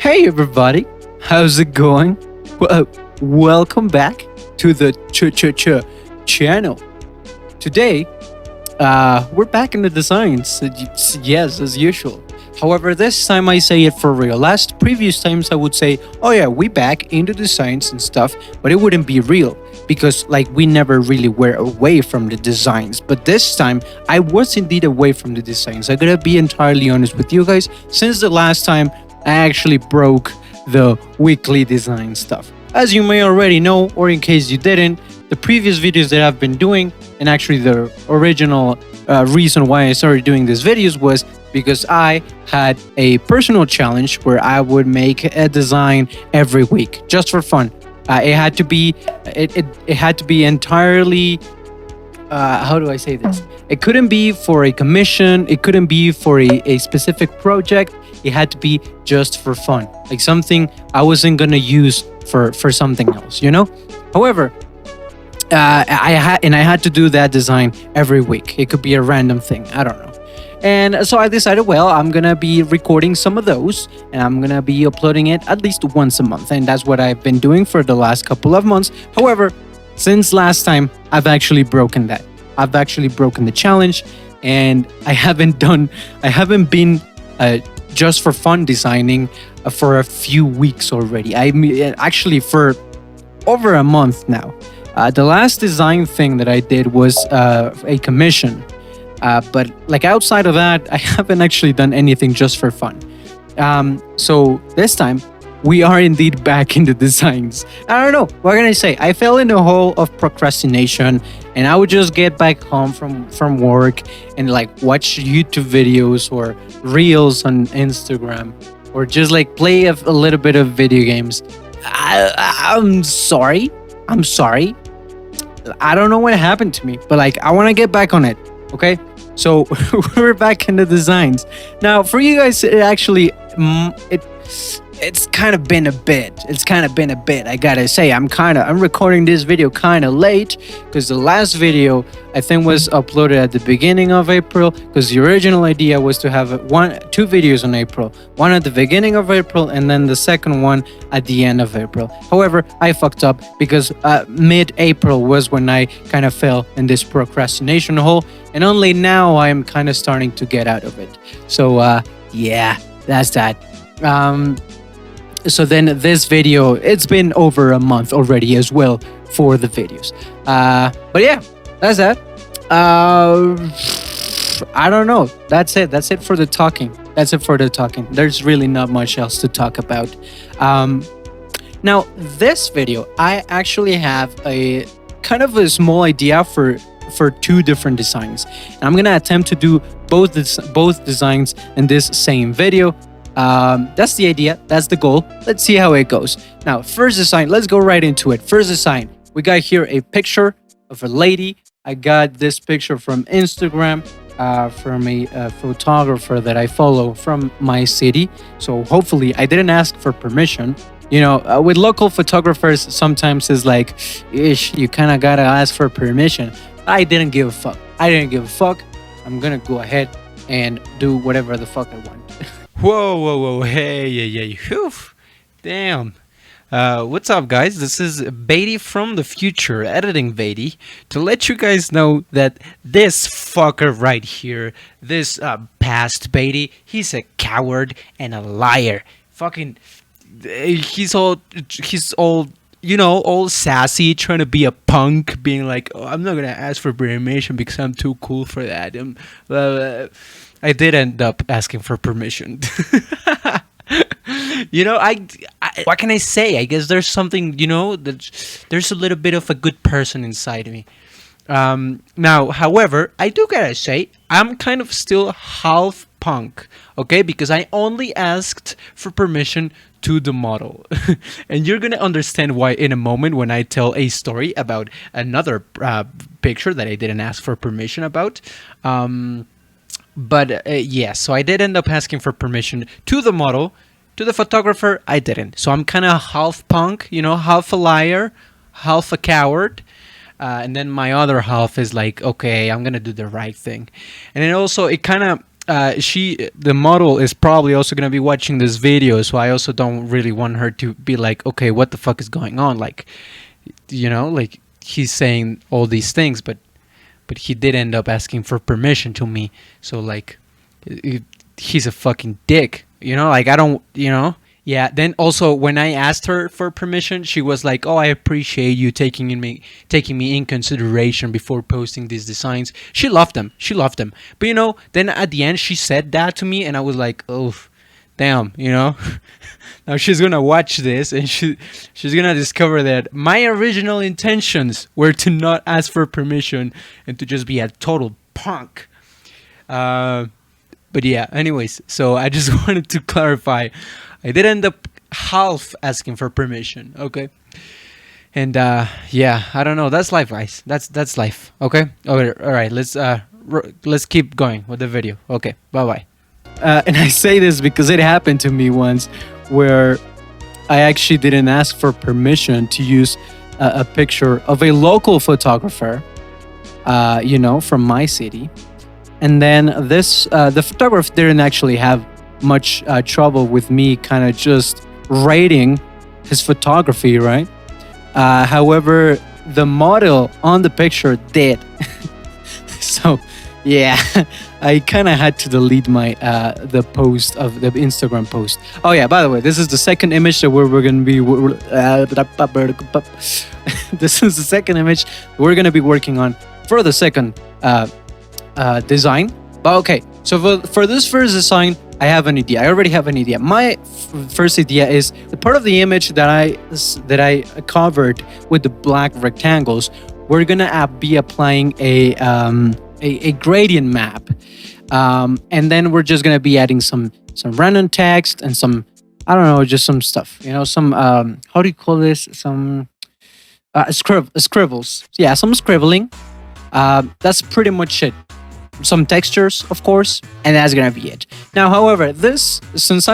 Hey everybody, how's it going? Well, welcome back to the channel. Today, we're back in the designs. Yes, as usual. However, this time I say it for real. Previous times I would say, oh yeah, we back into designs and stuff, but it wouldn't be real because we never really were away from the designs. But this time I was indeed away from the designs. I gotta be entirely honest with you guys. Since the last time I actually broke the weekly design stuff. As you may already know, or in case you didn't, the previous videos that I've been doing, and actually the original reason why I started doing these videos was because I had a personal challenge where I would make a design every week just for fun. It had to be entirely how do I say this? It couldn't be for a commission, it couldn't be for a specific project. It had to be just for fun, like something I wasn't gonna use for something else, you know. However, I had to do that design every week. It could be a random thing, I don't know. And so I decided, well, I'm gonna be recording some of those and I'm gonna be uploading it at least once a month, and that's what I've been doing for the last couple of months. However, since last time, I've actually broken that. I've actually broken the challenge, and I haven't been just for fun designing for a few weeks already. I mean, actually for over a month now. The last design thing that I did was a commission. But outside of that, I haven't actually done anything just for fun. So this time, we are indeed back in the designs. I don't know, what can I say? I fell in the hole of procrastination, and I would just get back home from work and watch YouTube videos or reels on Instagram, or just play a little bit of video games. I'm sorry. I don't know what happened to me, but I want to get back on it. Okay, so we're back in the designs now. For you guys, it's kind of been a bit. I gotta say, I'm recording this video kind of late because the last video I think was uploaded at the beginning of April, because the original idea was to have two videos in April, one at the beginning of April and then the second one at the end of April. However, I fucked up because mid-April was when I kind of fell in this procrastination hole, and only now I am kind of starting to get out of it. So yeah, that's that. So then this video, it's been over a month already as well for the videos. But yeah, that's that. I don't know. That's it for the talking. There's really not much else to talk about. Now, this video, I actually have a kind of a small idea for two different designs. And I'm going to attempt to do both designs in this same video. That's the idea, that's the goal. Let's see how it goes. Now, first design, let's go right into it. First design, we got here a picture of a lady. I got this picture from Instagram, from a photographer that I follow from my city. So hopefully I didn't ask for permission. You know, with local photographers, sometimes it's ish, you kind of gotta ask for permission. I didn't give a fuck. I'm gonna go ahead and do whatever the fuck I want. Whoa, hey, whew, damn. What's up, guys? This is Beatty from the future, editing Beatty, to let you guys know that this fucker right here, this past Beatty, he's a coward and a liar. Fucking, he's all, you know, all sassy, trying to be a punk, being like, oh, I'm not gonna ask for permission because I'm too cool for that. I did end up asking for permission. You know, I what can I say? I guess there's something, you know, there's a little bit of a good person inside me. Now, however, I do gotta say, I'm kind of still half punk, okay? Because I only asked for permission to the model. And you're gonna understand why in a moment when I tell a story about another picture that I didn't ask for permission about. But yeah, so I did end up asking for permission to the model. To the photographer, I didn't. So I'm kind of half punk, you know, half a liar, half a coward. And then my other half is okay, I'm going to do the right thing. And then also it kind of the model is probably also gonna be watching this video, so I also don't really want her to be like, okay, what the fuck is going on? Like, like he's saying all these things, but he did end up asking for permission to me. So like, he's a fucking dick. Like I don't. Yeah. Then also when I asked her for permission, she was like, "Oh, I appreciate you taking me in consideration before posting these designs." She loved them. She loved them. But then at the end she said that to me, and I was like, "Oh, damn." Now she's gonna watch this, and she's gonna discover that my original intentions were to not ask for permission and to just be a total punk. But yeah, anyways, so I just wanted to clarify. I did end up half asking for permission, okay? And yeah, I don't know. That's life, guys. That's life, okay? All right. Let's keep going with the video. Okay, bye-bye. And I say this because it happened to me once where I actually didn't ask for permission to use a picture of a local photographer, from my city. And then the photographer didn't actually have much trouble with me kind of just rating his photography, right? However, the model on the picture did. So, yeah, I kind of had to delete my the post of the Instagram post. Oh yeah, by the way, this is the second image that we're going to be. This is the second image we're going to be working on for the second design. But okay, so for this first design, I have an idea. I already have an idea. My first idea is the part of the image that I covered with the black rectangles. We're gonna be applying a gradient map, and then we're just gonna be adding some random text and some, I don't know, just some stuff. Some how do you call this? Some scribbles. Yeah, some scribbling. That's pretty much it. Some textures, of course, and that's gonna be it. Now, however, since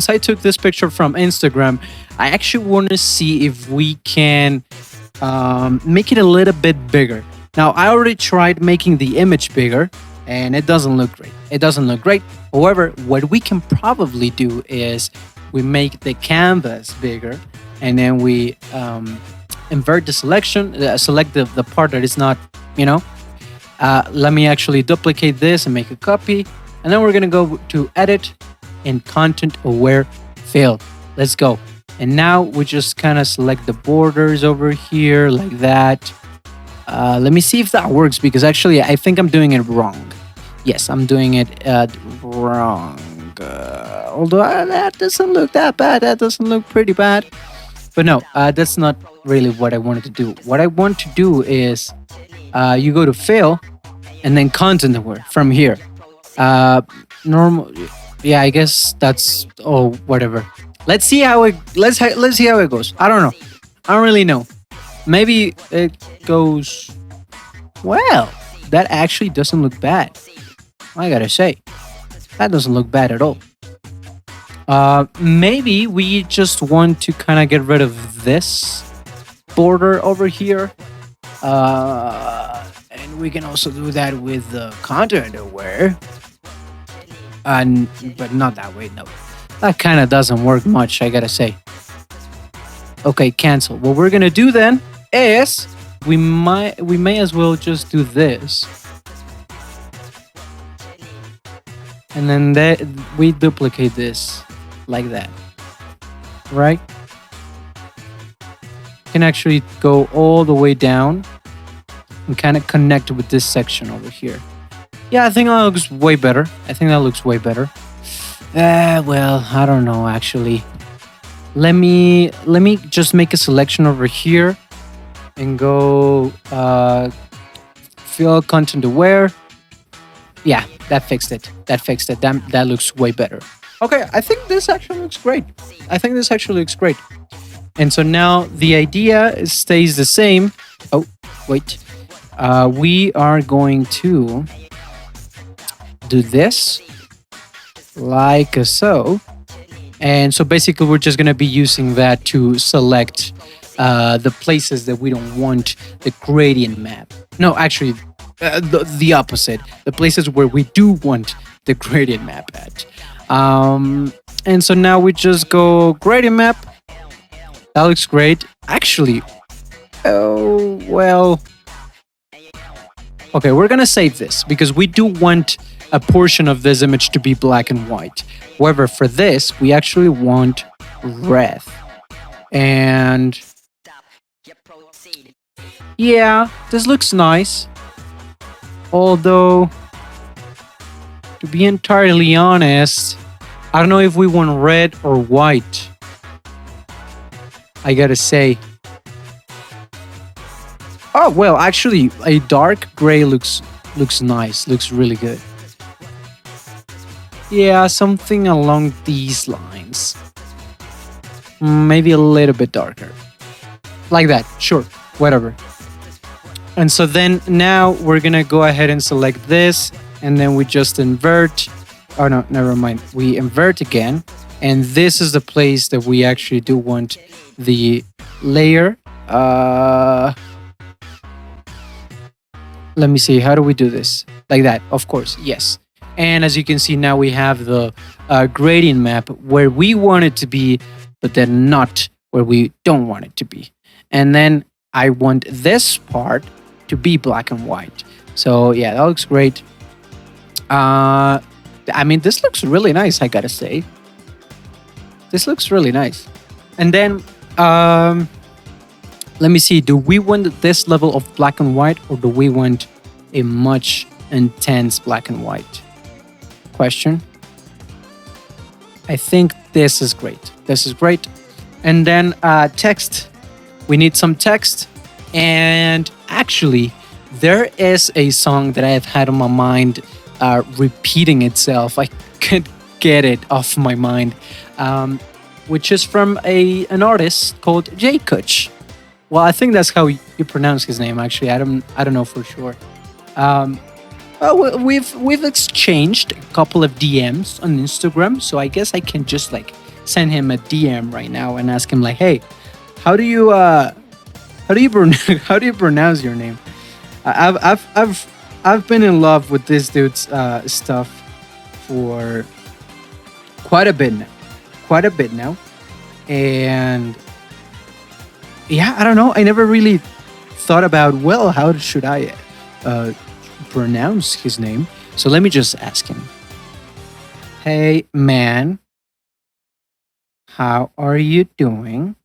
I took this picture from Instagram, I actually want to see if we can make it a little bit bigger. Now, I already tried making the image bigger, and it doesn't look great. However, what we can probably do is we make the canvas bigger, and then we invert the selection, select the part that is not, let me actually duplicate this and make a copy. And then we're going to go to edit and content aware fill. Let's go. And now we just kind of select the borders over here like that. Let me see if that works, because actually I think I'm doing it wrong. Yes, I'm doing it wrong. Although that doesn't look that bad. That doesn't look pretty bad. But no, that's not really what I wanted to do. What I want to do is you go to fill and then content aware from here. Normal. Yeah, I guess that's whatever. Let's see how it goes. I don't know. I don't really know. Maybe it goes well. That actually doesn't look bad. I gotta say, that doesn't look bad at all. Maybe we just want to kind of get rid of this border over here. And we can also do that with the content aware. But not that way, no. That kind of doesn't work much, I gotta say. Okay, cancel. What we're gonna do then is we may as well just do this. And then we duplicate this like that. Right? Can actually go all the way down and kind of connect with this section over here. Yeah, I think that looks way better. Well, I don't know actually. Let me just make a selection over here and go fill content aware. Yeah, that fixed it. That looks way better. Okay, I think this actually looks great. And so now the idea stays the same. Oh, wait. We are going to do this like so. And so basically we're just going to be using that to select the places that we don't want the gradient map. No, actually, the opposite. The places where we do want the gradient map at. And so now we just go gradient map. That looks great. Actually, oh, well. Okay, we're gonna save this because we do want a portion of this image to be black and white. However, for this, we actually want red. And yeah, this looks nice. Although, to be entirely honest, I don't know if we want red or white. I gotta say. Oh well, actually, a dark gray looks nice. Looks really good. Yeah, something along these lines. Maybe a little bit darker. Like that. Sure. Whatever. And so then now we're gonna go ahead and select this, and then we just invert. Oh no, never mind. We invert again, and this is the place that we actually do want the layer. Let me see. How do we do this? Like that, of course. Yes. And as you can see, now we have the gradient map where we want it to be, but then not where we don't want it to be. And then I want this part to be black and white. So yeah, that looks great. I mean, this looks really nice, I gotta say. This looks really nice. And then, let me see. Do we want this level of black and white, or do we want a much intense black and white? Question. I think this is great. This is great. And then text. We need some text. And actually, there is a song that I've had on my mind repeating itself. I can't get it off my mind. Which is from an artist called Kikuchi. Well, I think that's how you pronounce his name. Actually, I don't know for sure. Well, we've exchanged a couple of DMs on Instagram, so I guess I can just like send him a DM right now and ask him like, "Hey, how do you how do you pronounce your name?" I've been in love with this dude's stuff for quite a bit now, and yeah, I don't know. I never really thought about, well, how should I pronounce his name? So let me just ask him. Hey, man. How are you doing?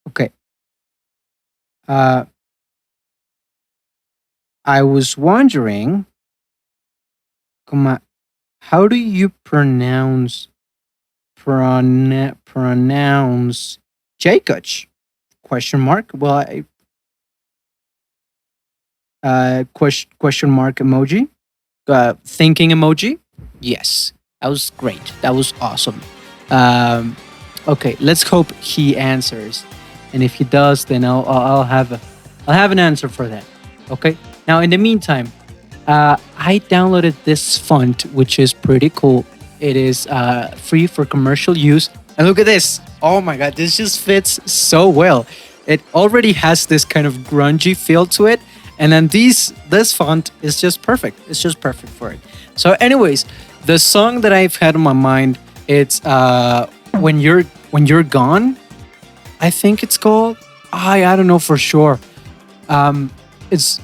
Okay. I was wondering, come on, how do you pronounce Kikuchi? Question mark. Well, question mark emoji. Thinking emoji. Yes, that was great. That was awesome. Okay, let's hope he answers, and if he does, then I'll have an answer for that. Okay. Now, in the meantime, I downloaded this font, which is pretty cool. It is free for commercial use. And look at this. Oh my God, this just fits so well. It already has this kind of grungy feel to it. And then this font is just perfect. It's just perfect for it. So anyways, the song that I've had in my mind, it's When You're Gone, I think it's called. I don't know for sure. It's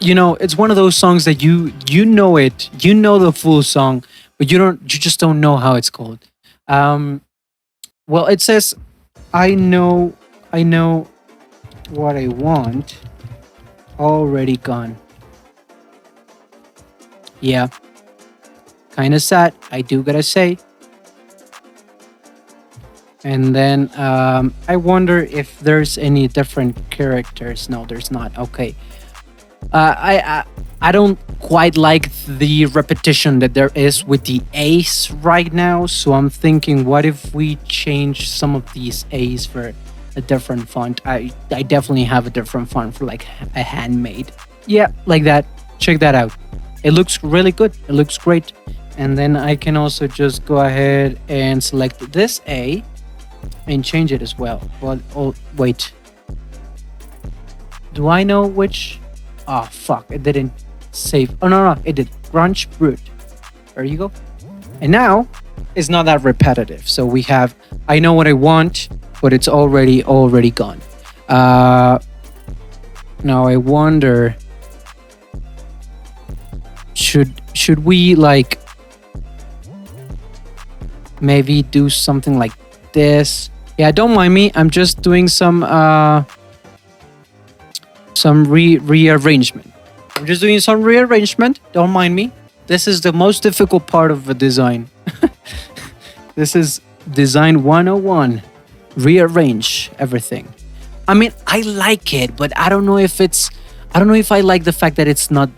it's one of those songs that you know the full song, but you just don't know how it's called. Well, it says, I know what I want, already gone. Yeah, kind of sad, I do gotta say. And then I wonder if there's any different characters. No, there's not. Okay. I don't quite like the repetition that there is with the A's right now. So I'm thinking, what if we change some of these A's for a different font? I definitely have a different font for like a handmade. Yeah, like that. Check that out. It looks really good. It looks great. And then I can also just go ahead and select this A and change it as well. Well, oh, wait. Do I know which? Oh, fuck. It didn't save. Oh no, it did. Grunge root. There you go. And now it's not that repetitive. So we have, I know what I want, but it's already gone. Now I wonder, should we like maybe do something like this? Yeah, don't mind me. I'm just doing some rearrangement. I'm just doing some rearrangement. Don't mind me. This is the most difficult part of the design. This is design 101. Rearrange everything. I mean, I like it, but I don't know if I like the fact that it's not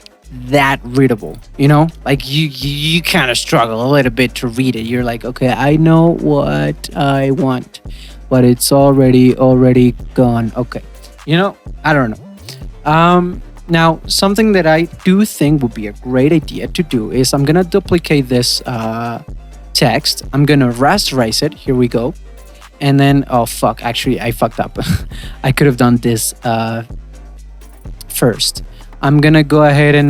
that readable, you know? Like you kind of struggle a little bit to read it. You're like, okay, I know what I want, but it's already gone. Okay. You know, I don't know. Now, something that I do think would be a great idea to do is I'm gonna duplicate this text. I'm gonna rasterize it. Here we go. And then, oh fuck, actually I fucked up. I could have done this first. I'm gonna go ahead and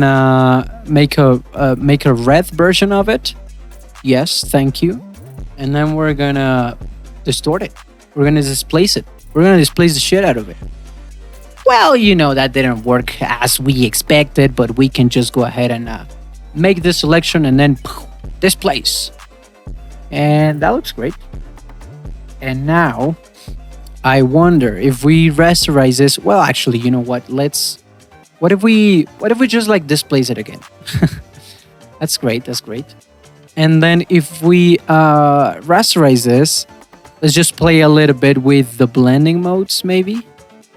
make a red version of it. Yes, thank you. And then we're gonna distort it. We're gonna displace it. We're gonna displace the shit out of it. Well, you know, that didn't work as we expected, but we can just go ahead and make this selection and then displace. And that looks great. And now I wonder if we rasterize this. Well, actually, you know what? What if we just like displace it again? That's great. And then if we rasterize this, let's just play a little bit with the blending modes maybe.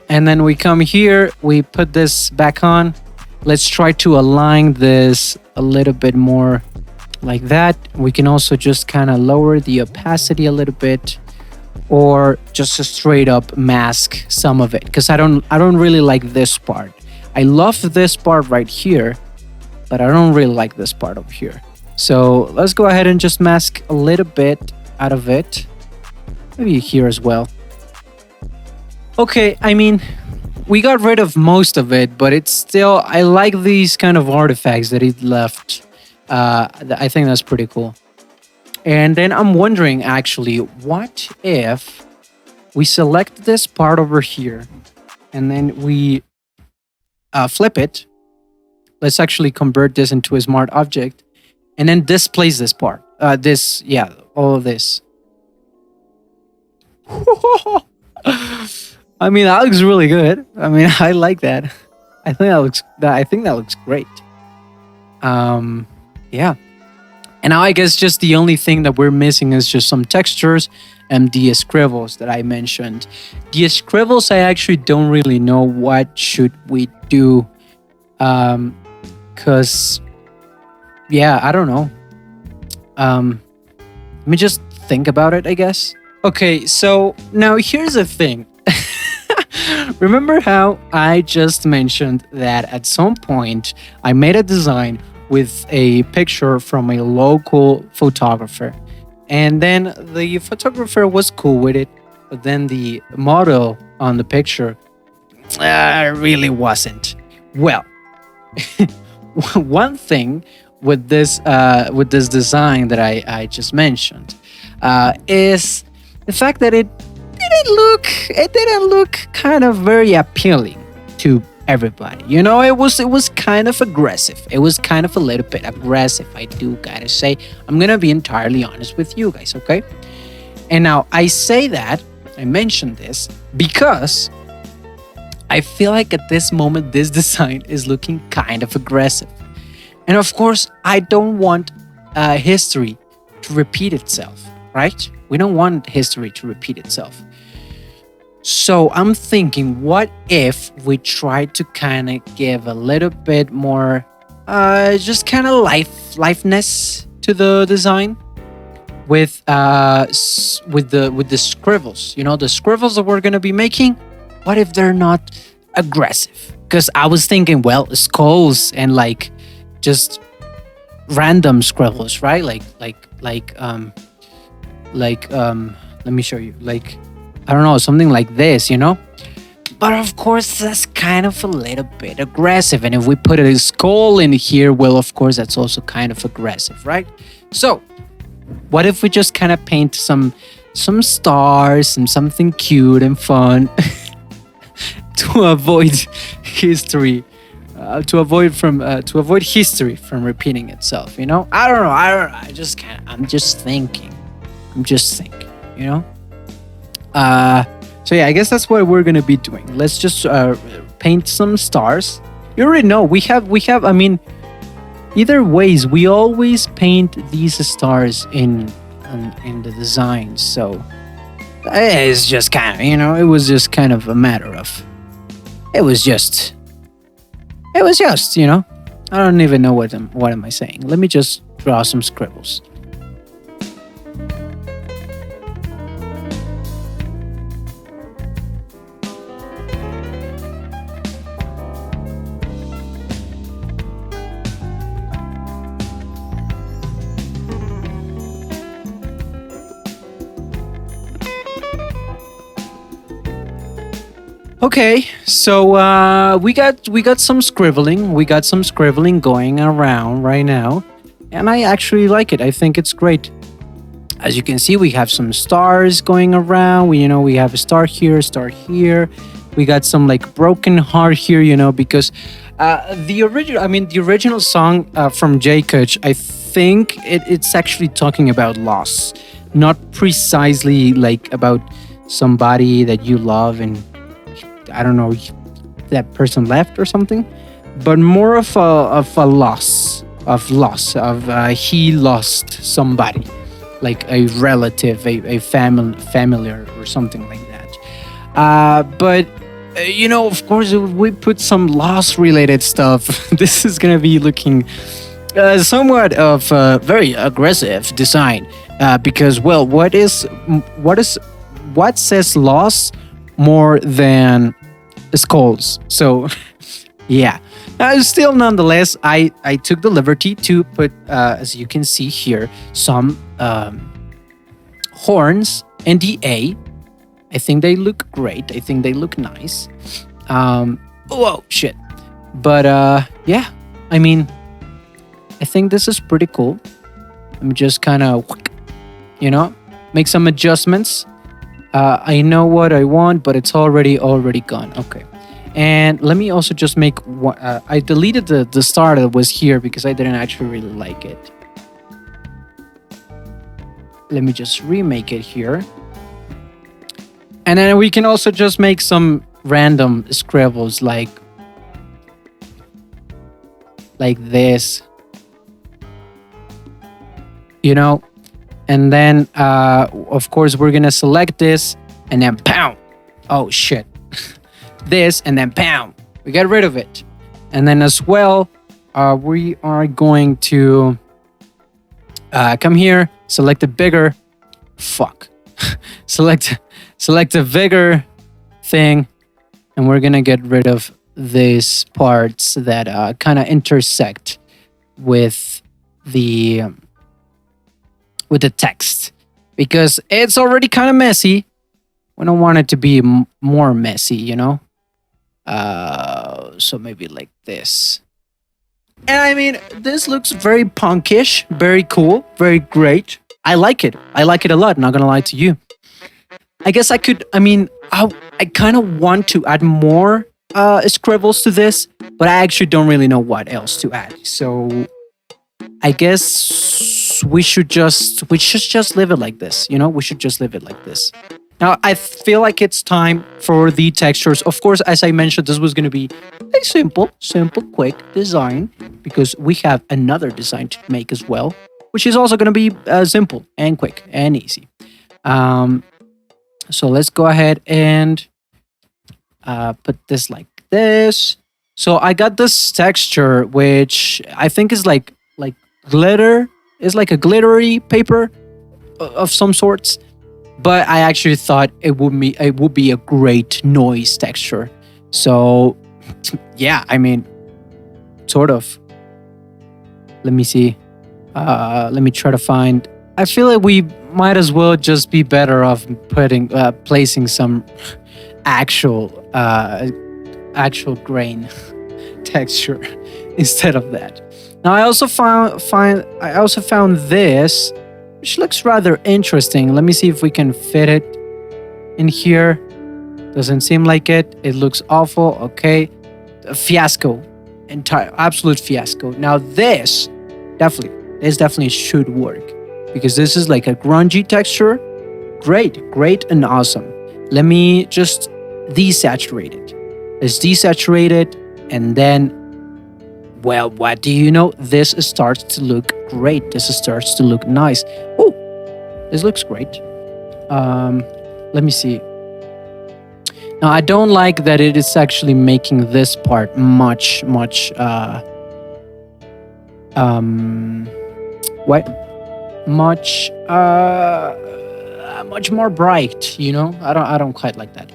And then we come here, we put this back on. Let's try to align this a little bit more like that. We can also just kind of lower the opacity a little bit, or just a straight up mask some of it, because I don't really like this part. I love this part right here, but I don't really like this part over here. So let's go ahead and just mask a little bit out of it. Maybe here as well. Okay, I mean, we got rid of most of it, but it's still, I like these kind of artifacts that it left. I think that's pretty cool. And then I'm wondering, actually, what if we select this part over here and then we flip it. Let's actually convert this into a smart object and then displace this part. All of this. I mean, that looks really good. I mean, I like that. I think that looks great. Yeah. And now I guess just the only thing that we're missing is just some textures and the scribbles that I mentioned. The scribbles, I actually don't really know what should we do. Cause yeah, I don't know. Let me just think about it, I guess. Okay, so now here's the thing. Remember how I just mentioned that at some point I made a design with a picture from a local photographer, and then the photographer was cool with it, but then the model on the picture really wasn't. Well, one thing with this design that I just mentioned is the fact that it didn't look kind of very appealing to everybody. You know, it was kind of aggressive. It was kind of a little bit aggressive, I do gotta say. I'm gonna be entirely honest with you guys, okay? And now I say that, I mentioned this because I feel like at this moment this design is looking kind of aggressive. And of course, I don't want history to repeat itself, right? We don't want history to repeat itself. So I'm thinking, what if we try to kind of give a little bit more, just kind of liveness to the design with the scribbles. You know, the scribbles that we're gonna be making. What if they're not aggressive? Because I was thinking, well, skulls and like just random scribbles, right? Let me show you. Like, I don't know, something like this, you know? But of course, that's kind of a little bit aggressive. And if we put a skull in here, well, of course, that's also kind of aggressive, right? So, what if we just kind of paint some stars and something cute and fun to avoid history, to avoid history from repeating itself? You know, I don't know. I just can't. I'm just thinking. You know. So yeah, I guess that's what we're gonna be doing. Let's just paint some stars. You already know we have. I mean, either ways, we always paint these stars in the designs. So it's just kind of, it was just kind of a matter of. It was just. I don't even know what am I saying. Let me just draw some scribbles. Okay, so we got some scribbling. We got some scribbling going around right now, and I actually like it. I think it's great. As you can see, we have some stars going around. We have a star here, a star here. We got some like broken heart here, because the original song from Kikuchi, I think it's actually talking about loss, not precisely like about somebody that you love and I don't know, that person left or something, but more of a loss of he lost somebody, like a relative, a familiar or something like that. But of course, if we put some loss related stuff, this is gonna be looking somewhat of a very aggressive design, because well, what says loss more than skulls? So yeah, still nonetheless, I took the liberty to put as you can see here, some horns and the A. I think they look great. I think they look nice. Whoa, shit. But yeah, I mean, I think this is pretty cool. I'm just kind of make some adjustments. I know what I want, but it's already gone. Okay. And let me also just make one. I deleted the star that was here because I didn't actually really like it. Let me just remake it here. And then we can also just make some random scribbles like this. And then, of course, we're going to select this and then pound. Oh, shit. This and then pound. We get rid of it. And then as well, we are going to come here, select a bigger. Fuck. select a bigger thing. And we're going to get rid of these parts that kind of intersect with the text, because it's already kind of messy. We don't want it to be more messy, so maybe like this. And I mean, this looks very punkish, very cool, very great. I like it a lot, not gonna lie to you. I guess I kind of want to add more scribbles to this, but I actually don't really know what else to add. So I guess we should just leave it like this. We should just leave it like this. Now I feel like it's time for the textures. Of course, as I mentioned, this was going to be a simple, quick design, because we have another design to make as well, which is also going to be simple and quick and easy. So let's go ahead and put this like this. So I got this texture, which I think is like glitter. It's like a glittery paper of some sorts. But I actually thought it would be a great noise texture. So yeah, I mean, sort of. Let me see. Let me try to find. I feel like we might as well just be better off placing some actual actual grain texture instead of that. Now I also found this, which looks rather interesting. Let me see if we can fit it in here. Doesn't seem like it. It looks awful. Okay, a fiasco, entire absolute fiasco. Now this definitely should work because this is like a grungy texture. Great and awesome. Let me just desaturate it. Let's desaturate it, and then, well, what do you know? This starts to look great. This starts to look nice. Oh, this looks great. Let me see. Now, I don't like that it is actually making this part much much more bright, you know? I don't quite like that.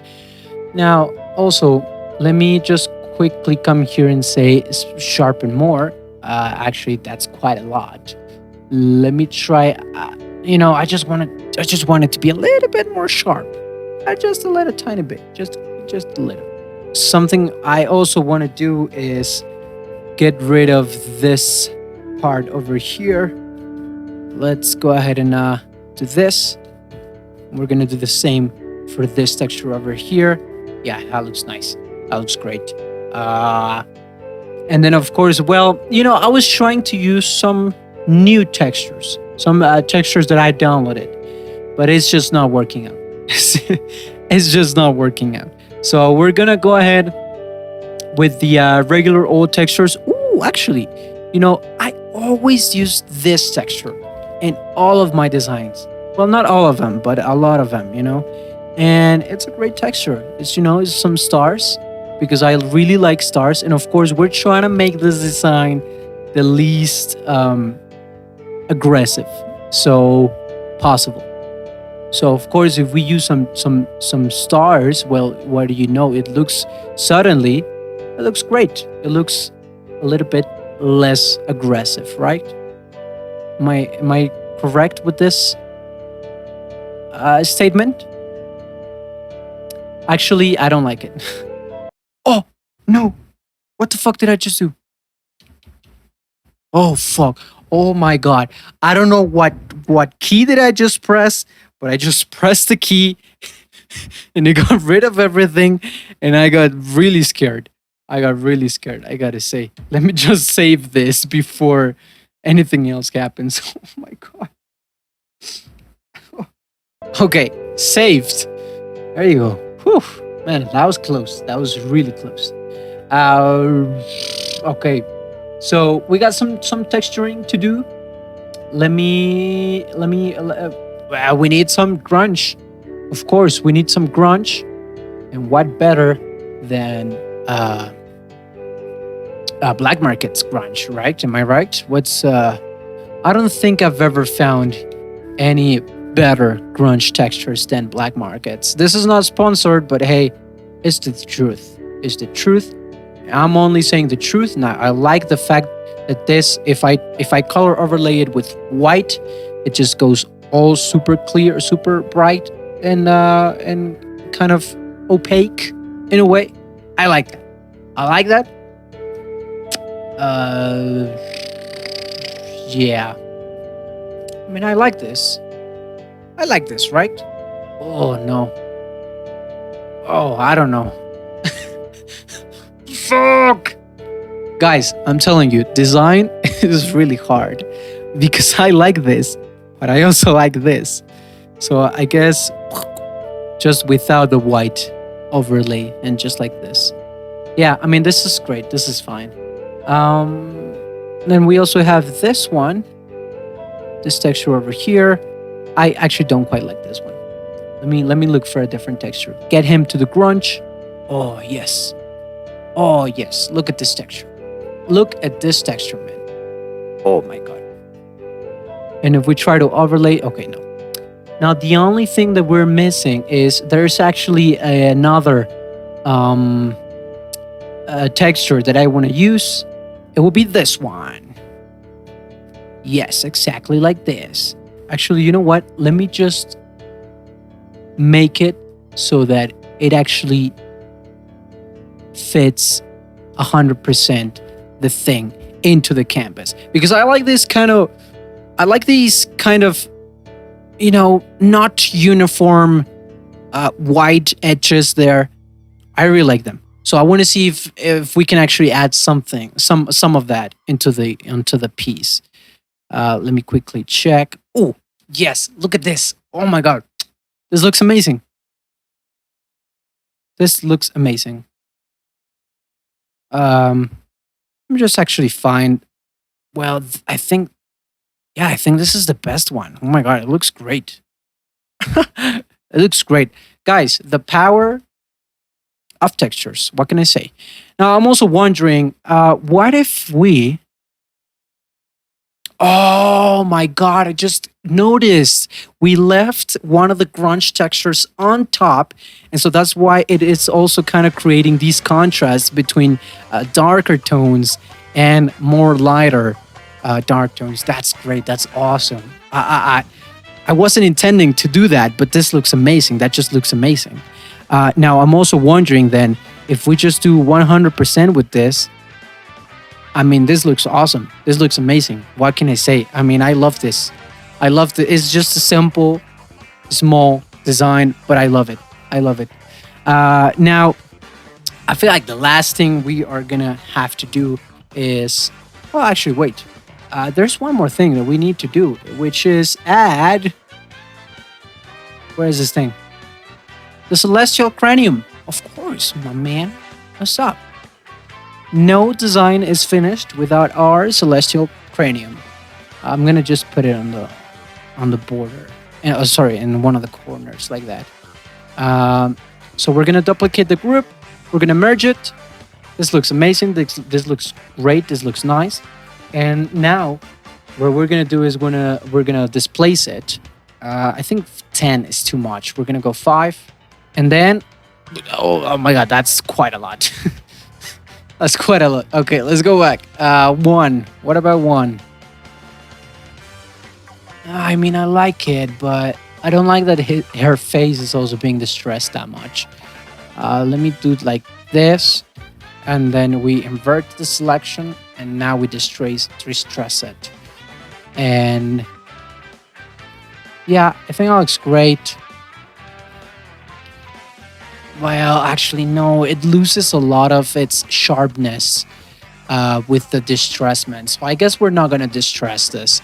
Now, also, let me just quickly come here and say sharpen more. Actually, that's quite a lot. Let me try. I just want it to be a little bit more sharp. Just a little tiny bit. Just a little. Something I also want to do is get rid of this part over here. Let's go ahead and do this. We're gonna do the same for this texture over here. Yeah, that looks nice. That looks great. And then of course, well, I was trying to use some new textures, some textures that I downloaded, but it's just not working out. It's just not working out. So we're gonna go ahead with the regular old textures. Ooh, actually, I always use this texture in all of my designs. Well, not all of them, but a lot of them, and it's a great texture. It's some stars, because I really like stars. And of course, we're trying to make this design the least aggressive so possible. So of course, if we use some stars, well, what do you know? It looks great. It looks a little bit less aggressive, right? Am I correct with this statement? Actually, I don't like it. Oh, no. What the fuck did I just do? Oh, fuck. Oh, my God. I don't know what key did I just press, but I just pressed the key and it got rid of everything, and I got really scared. I gotta say. Let me just save this before anything else happens. Oh, my God. Okay, saved. There you go. Whew. Man, that was close. That was really close. Okay, so we got some texturing to do. We need some grunge. Of course, we need some grunge, and what better than Black Market's grunge, right? Am I right? I don't think I've ever found any better grunge textures than Black Market's. This is not sponsored, but hey, it's the truth. It's the truth. I'm only saying the truth. Now, I like the fact that this, if I color overlay it with white, it just goes all super clear, super bright, and kind of opaque in a way. I like that. Yeah. I mean, I like this. Right? Oh, no. Oh, I don't know. Fuck! Guys, I'm telling you, design is really hard because I like this, but I also like this. So I guess just without the white overlay and just like this. Yeah, I mean, this is great. This is fine. Then we also have this one. This texture over here. I actually don't quite like this one. Let me look for a different texture. Get him to the grunge. Oh, yes. Oh, yes. Look at this texture. Look at this texture, man. Oh, my God. And if we try to overlay... Okay, no. Now, the only thing that we're missing is there's actually another texture that I want to use. It will be this one. Yes, exactly like this. Actually, you know what? Let me just make it so that it actually fits 100% the thing into the canvas. Because I like these kind of, not uniform white edges there. I really like them. So I want to see if we can actually add something, some of that into the piece. Let me quickly check. Oh yes, look at this. Oh my god, this looks amazing. This looks amazing. Let me just actually find. Well, I think, yeah, I think this is the best one. Oh my god, it looks great. It looks great, guys. The power of textures. What can I say? Now I'm also wondering, what if we? Oh my god! I just noticed we left one of the grunge textures on top, and so that's why it is also kind of creating these contrasts between darker tones and more lighter dark tones. That's great. That's awesome. I wasn't intending to do that, but this looks amazing. That just looks amazing. Now I'm also wondering then if we just do 100% with this. I mean, this looks awesome. This looks amazing. What can I say? I mean, I love this. I love it. It's just a simple, small design, but I love it. I love it. Now, I feel like the last thing we are gonna have to do is, well, actually, wait. There's one more thing that we need to do, which is add. Where is this thing? The celestial cranium. Of course, my man. What's up? No design is finished without our celestial cranium. I'm gonna just put it on the border. Sorry, in one of the corners like that. So we're gonna duplicate the group. We're gonna merge it. This looks amazing. This looks great. This looks nice. And now, what we're gonna do is we're gonna displace it. I think 10 is too much. We're gonna go 5, and then, oh my god, that's quite a lot. That's quite a lot. Okay, let's go back. 1. What about 1? I mean, I like it, but I don't like that her face is also being distressed that much. Let me do it like this, and then we invert the selection, and now we distress it. And yeah, I think it looks great. Well, actually, no, it loses a lot of its sharpness with the distressment. So I guess we're not going to distress this.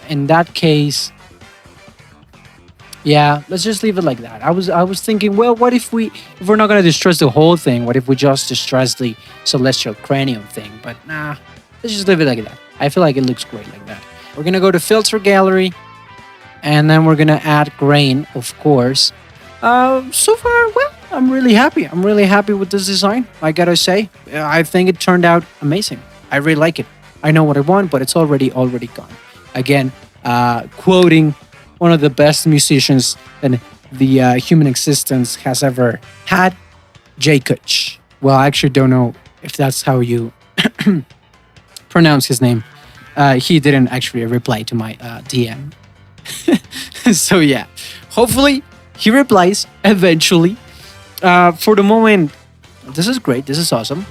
In that case, yeah, let's just leave it like that. I was thinking, well, what if we're not going to distress the whole thing? What if we just distress the celestial cranium thing? But nah, let's just leave it like that. I feel like it looks great like that. We're going to go to filter gallery, and then we're going to add grain, of course. So far, well, I'm really happy. I'm really happy with this design. I gotta say, I think it turned out amazing. I really like it. I know what I want, but it's already gone. Again, quoting one of the best musicians that the human existence has ever had, Kikuchi. Well, I actually don't know if that's how you pronounce his name. He didn't actually reply to my DM. So yeah, hopefully he replies eventually. For the moment, this is great. This is awesome.